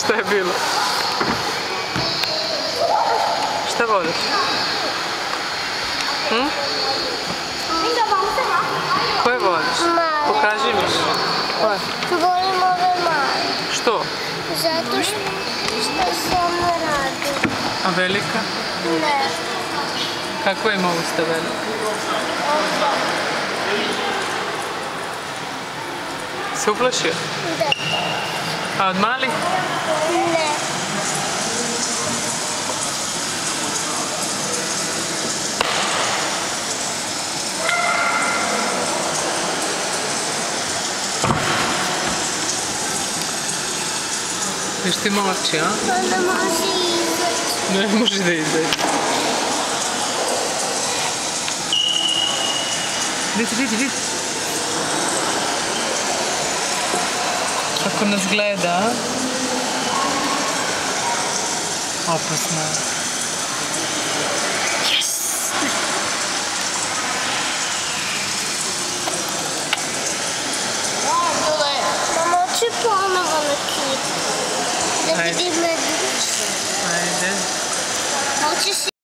Šta je bilo? Šta voliš? Koje voliš? Pokaži mi. Koje? Volim ove male. Što? Zato što sam radi. A velika? Ne. Kakva ima usta velika? Se uplašio? Da. A od malih? Ne. Viš ti moći, a? Ona može izaći. Ne može da izaći. Vidi. Kako nas gleda, a? Opasno. Yes! Mama, hoće ponovo na kipu. Da Ajde. vidim na dušu. Ajde. Hoćeš